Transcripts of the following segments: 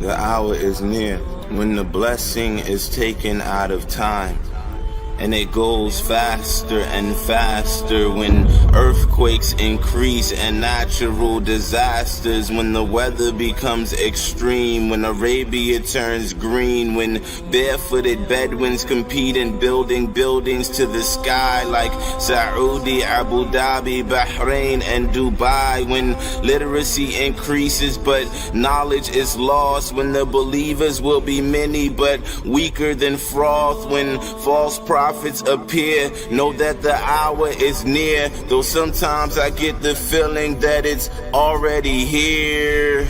The hour is near when the blessing is taken out of time. And it goes faster and faster when earthquakes increase and natural disasters, when the weather becomes extreme, when Arabia turns green, when barefooted Bedouins compete in building buildings to the sky like Saudi, Abu Dhabi, Bahrain, and Dubai, when literacy increases but knowledge is lost, when the believers will be many but weaker than froth, when false prophets appear. Know that the hour is near, though sometimes I get the feeling that it's already here.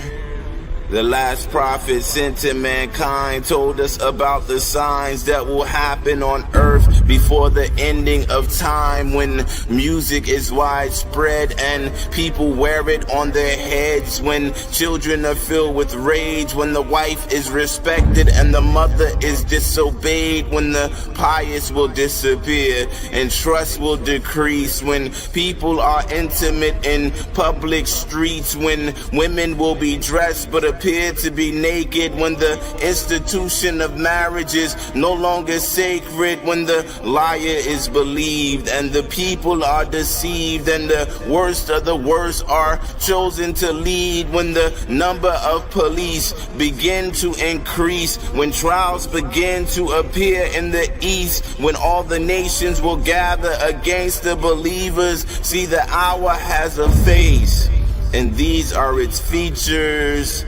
The last prophet sent to mankind told us about the signs that will happen on earth before the ending of time, when music is widespread and people wear it on their heads, when children are filled with rage, when the wife is respected and the mother is disobeyed, when the pious will disappear and trust will decrease, when people are intimate in public streets, when women will be dressed but appear to be naked, when the institution of marriage is no longer sacred, when the liar is believed and the people are deceived and the worst of the worst are chosen to lead, when the number of police begin to increase, when trials begin to appear in the east, when all the nations will gather against the believers. See, the hour has a face, and these are its features.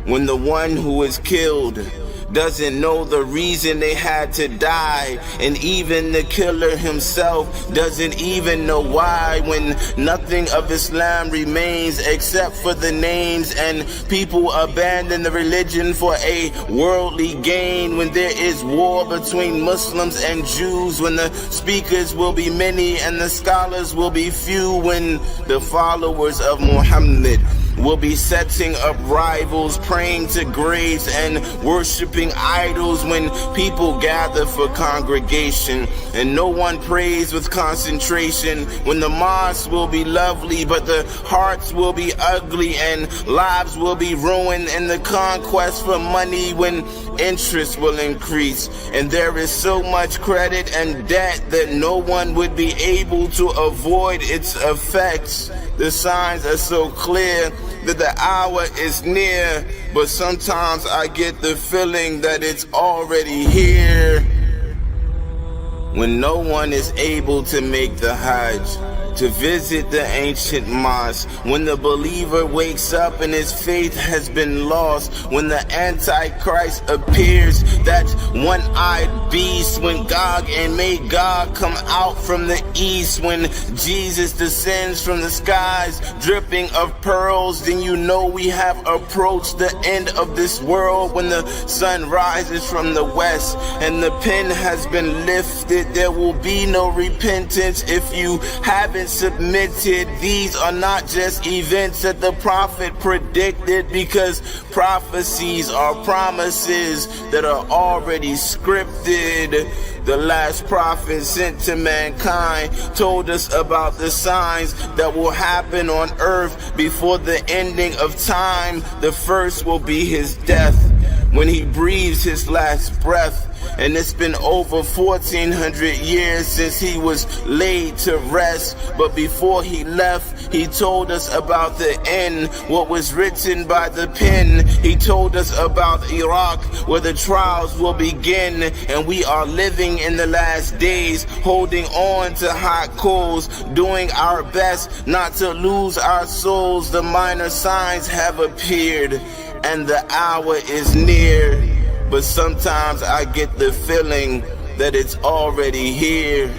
When the one who is killed doesn't know the reason they had to die, and even the killer himself doesn't even know why, when nothing of Islam remains except for the names and people abandon the religion for a worldly gain, when there is war between Muslims and Jews, when the speakers will be many and the scholars will be few, when the followers of Muhammad will be setting up rivals, praying to graves and worshiping idols, when people gather for congregation and no one prays with concentration, when the mosque will be lovely but the hearts will be ugly and lives will be ruined in the conquest for money, when interest will increase and there is so much credit and debt that no one would be able to avoid its effects. The signs are so clear that the hour is near, but sometimes I get the feeling that it's already here. When no one is able to make the Hajj, to visit the ancient mosque, when the believer wakes up and his faith has been lost, when the Antichrist appears, that one-eyed beast, when Gog and Magog come out from the east, when Jesus descends from the skies dripping of pearls, then you know we have approached the end of this world. When the sun rises from the west and the pen has been lifted, there will be no repentance if you haven't submitted. These are not just events that the prophet predicted, because prophecies are promises that are already scripted. The last prophet sent to mankind told us about the signs that will happen on earth before the ending of time. The first will be his death, when he breathes his last breath. And it's been over 1400 years since he was laid to rest. But before he left, he told us about the end, what was written by the pen. He told us about Iraq, where the trials will begin. And we are living in the last days, holding on to hot coals, doing our best not to lose our souls. The minor signs have appeared, and the hour is near. But sometimes I get the feeling that it's already here.